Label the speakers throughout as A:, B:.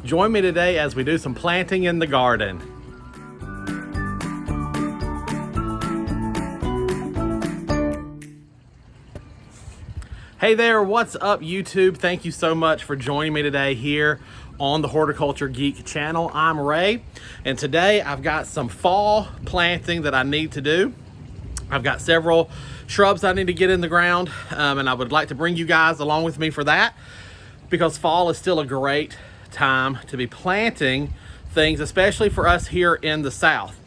A: Join me today as we do some planting in the garden. Hey there, what's up YouTube? Thank you so much for joining me today here on the Horticulture Geek channel. I'm Ray, and today I've got some fall planting that I need to do. I've got several shrubs I need to get in the ground, and I would like to bring you guys along with me for that, because fall is still a great time to be planting things, especially for us here in the South.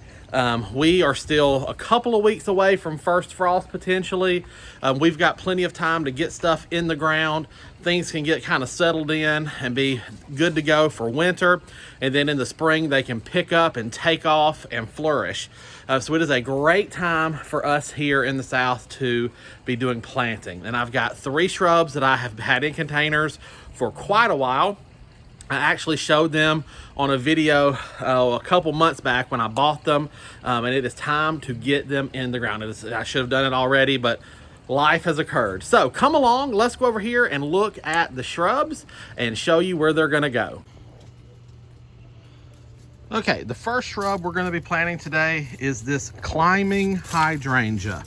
A: We are still a couple of weeks away from first frost potentially. We've got plenty of time to get stuff in the ground. Things can get kind of settled in and be good to go for winter. And then in the spring, they can pick up and take off and flourish. So it is a great time for us here in the South to be doing planting. And I've got 3 shrubs that I have had in containers for quite a while. I actually showed them on a video a couple months back when I bought them, and it is time to get them in the ground. I should have done it already, but life has occurred. So come along, let's go over here and look at the shrubs and show you where they're gonna go. Okay, the first shrub we're gonna be planting today is this climbing hydrangea.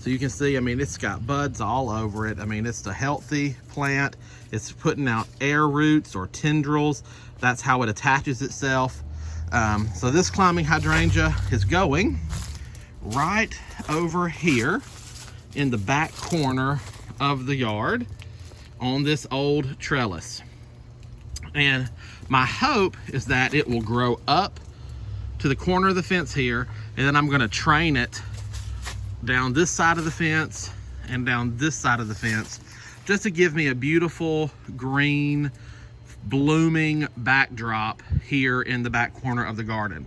A: So you can see, I mean, it's got buds all over it. I mean, it's a healthy plant. It's putting out air roots or tendrils. That's how it attaches itself. So this climbing hydrangea is going right over here in the back corner of the yard on this old trellis. And my hope is that it will grow up to the corner of the fence here, and then I'm gonna train it down this side of the fence and down this side of the fence, just to give me a beautiful green blooming backdrop here in the back corner of the garden.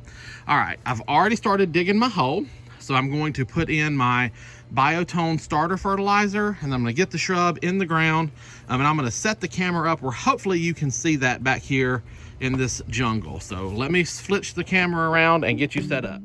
A: All right, I've already started digging my hole, so I'm going to put in my Biotone starter fertilizer, and I'm going to get the shrub in the ground, and I'm going to set the camera up where hopefully you can see that back here in this jungle. So let me switch the camera around and get you set up.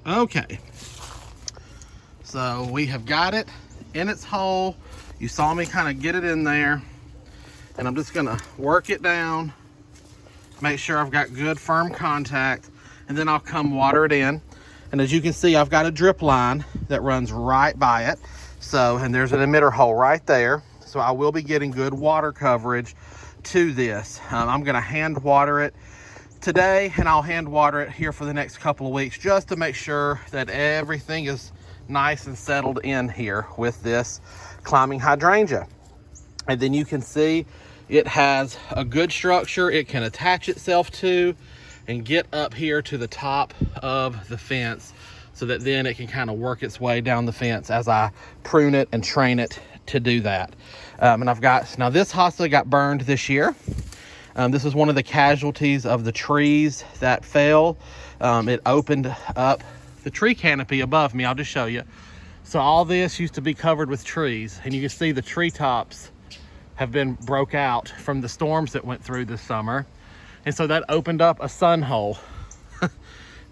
A: Okay, so we have got it in its hole. You saw me kind of get it in there, and I'm just gonna work it down, make sure I've got good firm contact, and then I'll come water it in. And as you can see, I've got a drip line that runs right by it. So, and there's an emitter hole right there. So I will be getting good water coverage to this. I'm gonna hand water it today, and I'll hand water it here for the next couple of weeks, just to make sure that everything is nice and settled in here with this climbing hydrangea. And then you can see it has a good structure it can attach itself to and get up here to the top of the fence, so that then it can kind of work its way down the fence as I prune it and train it to do that. And I've got, now this hosta got burned this year. This is one of the casualties of the trees that fell. It opened up the tree canopy above me. I'll just show you. So all this used to be covered with trees, and you can see the treetops have been broke out from the storms that went through this summer. And so that opened up a sun hole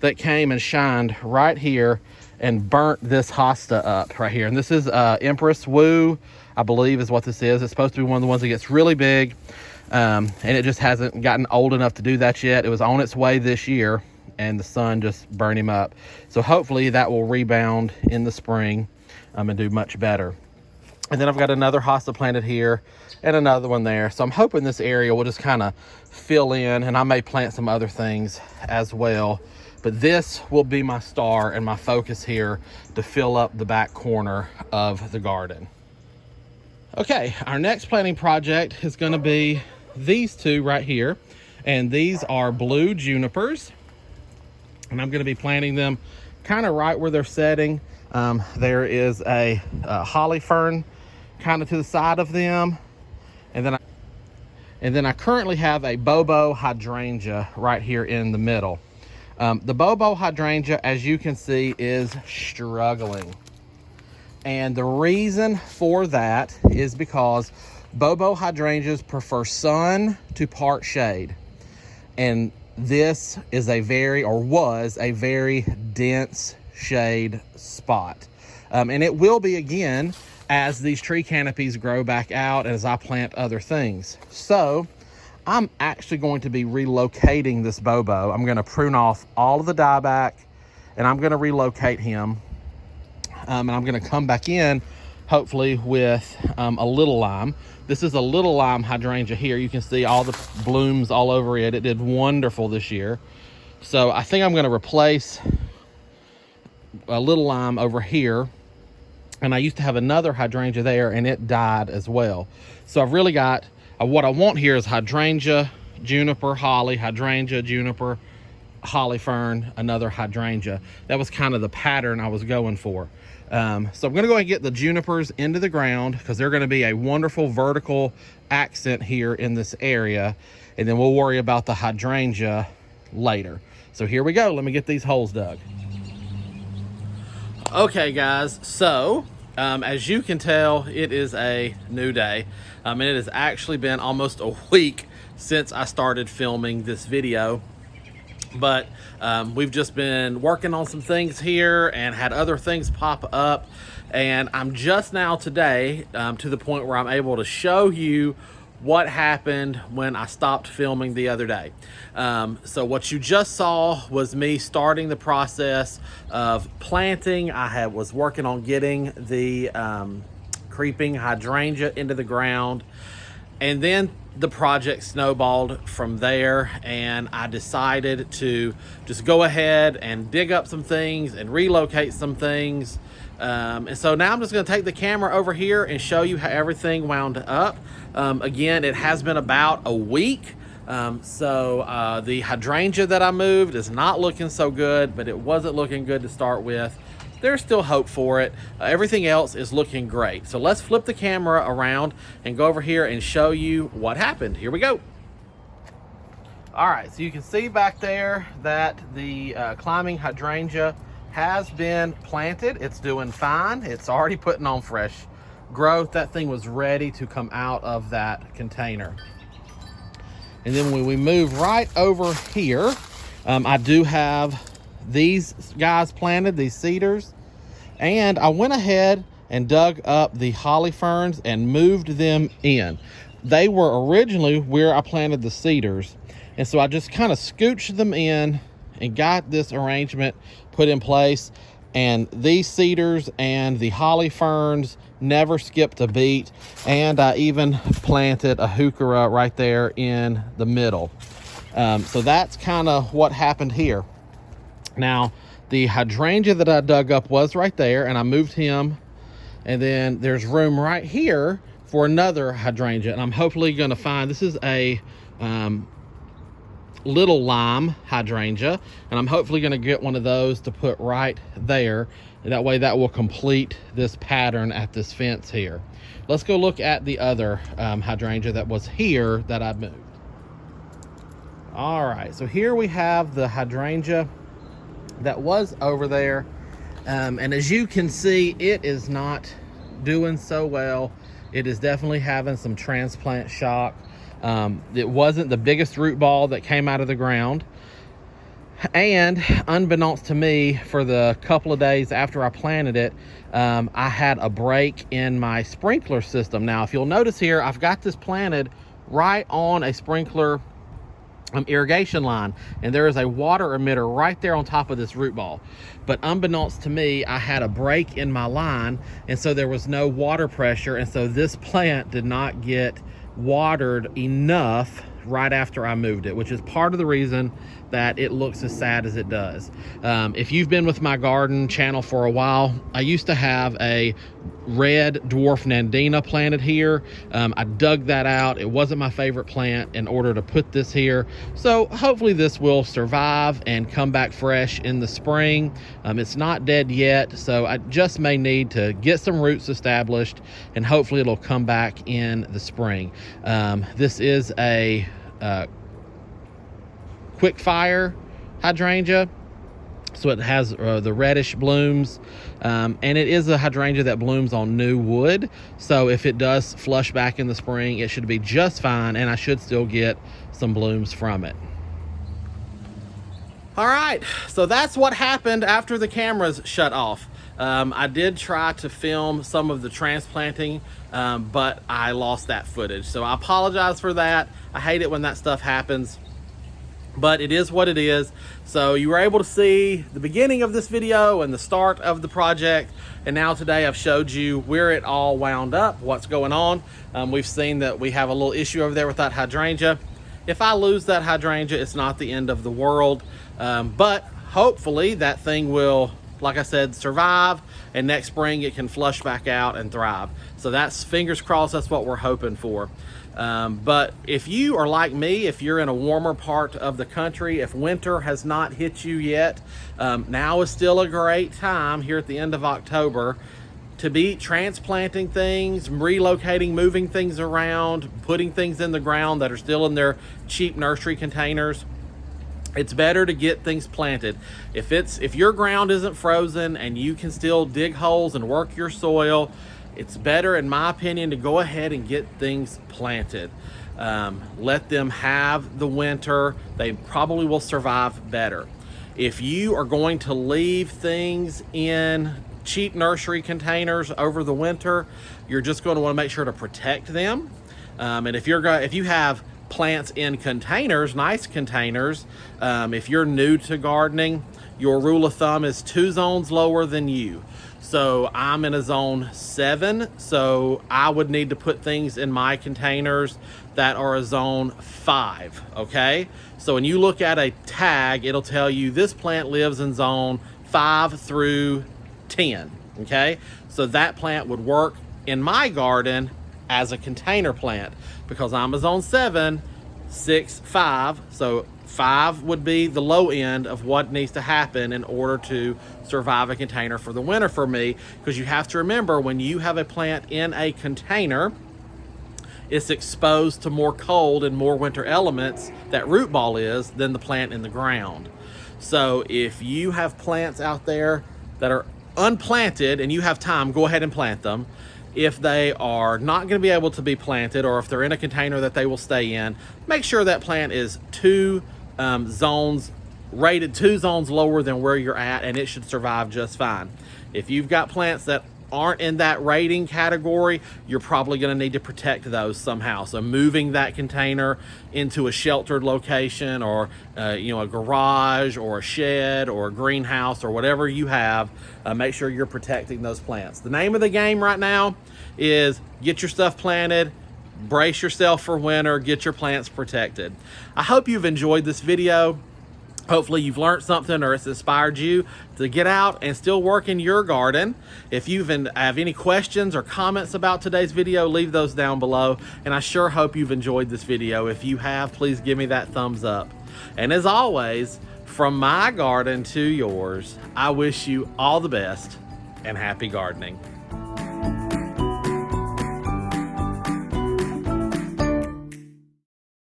A: that came and shined right here and burnt this hosta up right here. And this is Empress Woo, I believe is what this is. It's supposed to be one of the ones that gets really big. And it just hasn't gotten old enough to do that yet. It was on its way this year, and the sun just burned him up. So hopefully that will rebound in the spring and do much better. And then I've got another hosta planted here and another one there. So I'm hoping this area will just kind of fill in, and I may plant some other things as well. But this will be my star and my focus here to fill up the back corner of the garden. Okay, our next planting project is going to be these two right here. And these are blue junipers. And I'm going to be planting them kind of right where they're setting. There is a holly fern kind of to the side of them. And then I currently have a Bobo hydrangea right here in the middle. The Bobo hydrangea, as you can see, is struggling. And the reason for that is because Bobo hydrangeas prefer sun to part shade. And this is was a very dense shade spot. And it will be again as these tree canopies grow back out and as I plant other things. So I'm actually going to be relocating this Bobo. I'm going to prune off all of the dieback and I'm going to relocate him. And I'm going to come back in hopefully with a little lime. This is a little lime hydrangea here. You can see all the blooms all over it. It did wonderful this year. So I think I'm going to replace a little lime over here. And I used to have another hydrangea there and it died as well. So I've really got, what I want here is hydrangea, juniper, holly, hydrangea, juniper, holly fern, another hydrangea. That was kind of the pattern I was going for. So I'm going to go ahead and get the junipers into the ground because they're going to be a wonderful vertical accent here in this area. And then we'll worry about the hydrangea later. So here we go. Let me get these holes dug. Okay, guys. So as you can tell, it is a new day. And it has actually been almost a week since I started filming this video. But we've just been working on some things here and had other things pop up. And I'm just now today to the point where I'm able to show you what happened when I stopped filming the other day. So what you just saw was me starting the process of planting. I was working on getting the creeping hydrangea into the ground. And then the project snowballed from there, and I decided to just go ahead and dig up some things and relocate some things. And so now I'm just going to take the camera over here and show you how everything wound up. Again, it has been about a week. So the hydrangea that I moved is not looking so good, but it wasn't looking good to start with. There's still hope for it. Everything else is looking great. So let's flip the camera around and go over here and show you what happened. Here we go. All right, so you can see back there that the climbing hydrangea has been planted. It's doing fine. It's already putting on fresh growth. That thing was ready to come out of that container. And then when we move right over here, I do have these guys planted, these cedars, and I went ahead and dug up the holly ferns and moved them in. They were originally where I planted the cedars, and so I just kind of scooched them in and got this arrangement put in place. And these cedars and the holly ferns never skipped a beat, and I even planted a heuchera right there in the middle. So that's kind of what happened here. Now, the hydrangea that I dug up was right there, and I moved him. And then there's room right here for another hydrangea. And I'm hopefully going to find, this is a little lime hydrangea. And I'm hopefully going to get one of those to put right there. And that way that will complete this pattern at this fence here. Let's go look at the other hydrangea that was here that I moved. All right, so here we have the hydrangea that was over there, and as you can see, it is not doing so well. It is definitely having some transplant shock. It wasn't the biggest root ball that came out of the ground, and unbeknownst to me, for the couple of days after I planted it, I had a break in my sprinkler system. Now, if you'll notice here, I've got this planted right on a sprinkler irrigation line, and there is a water emitter right there on top of this root ball. But unbeknownst to me, I had a break in my line, and so there was no water pressure, and so this plant did not get watered enough right after I moved it, which is part of the reason that it looks as sad as it does. If you've been with my garden channel for a while, I used to have a red dwarf nandina planted here. I dug that out. It wasn't my favorite plant in order to put this here. So hopefully this will survive and come back fresh in the spring. It's not dead yet, so I just may need to get some roots established, and hopefully it'll come back in the spring. This is a quick fire hydrangea, so it has the reddish blooms, and it is a hydrangea that blooms on new wood, so if it does flush back in the spring, it should be just fine, and I should still get some blooms from it. All right, so that's what happened after the cameras shut off. I did try to film some of the transplanting, but I lost that footage, so I apologize for that. I hate it when that stuff happens, but it is what it is. So you were able to see the beginning of this video and the start of the project, and now today I've showed you where it all wound up, what's going on. We've seen that we have a little issue over there with that hydrangea. If I lose that hydrangea, it's not the end of the world, but hopefully that thing will, like I said, survive, and next spring it can flush back out and thrive. So that's, fingers crossed, that's what we're hoping for. But if you are like me, if you're in a warmer part of the country, if winter has not hit you yet, now is still a great time here at the end of October to be transplanting things, relocating, moving things around, putting things in the ground that are still in their cheap nursery containers. It's better to get things planted. If your ground isn't frozen and you can still dig holes and work your soil, it's better, in my opinion, to go ahead and get things planted. Let them have the winter. They probably will survive better. If you are going to leave things in cheap nursery containers over the winter, you're just going to want to make sure to protect them. And if you have plants in containers, nice containers, if you're new to gardening, your rule of thumb is 2 zones lower than you. So I'm in a zone 7, so I would need to put things in my containers that are a zone 5, okay? So when you look at a tag, it'll tell you this plant lives in zone 5 through 10, okay? So that plant would work in my garden as a container plant because I'm a zone 7, 6, 5, so 5 would be the low end of what needs to happen in order to survive a container for the winter for me, because you have to remember, when you have a plant in a container, it's exposed to more cold and more winter elements, that root ball is, than the plant in the ground. So if you have plants out there that are unplanted and you have time, go ahead and plant them. If they are not going to be able to be planted, or if they're in a container that they will stay in, make sure that plant is 2 zones, rated 2 zones lower than where you're at, and it should survive just fine. If you've got plants that aren't in that rating category, you're probably going to need to protect those somehow. So moving that container into a sheltered location, or a garage or a shed or a greenhouse or whatever you have, make sure you're protecting those plants. The name of the game right now is get your stuff planted, brace yourself for winter, get your plants protected. I hope you've enjoyed this video. Hopefully you've learned something, or it's inspired you to get out and still work in your garden. If you have any questions or comments about today's video, leave those down below. And I sure hope you've enjoyed this video. If you have, please give me that thumbs up. And as always, from my garden to yours, I wish you all the best and happy gardening.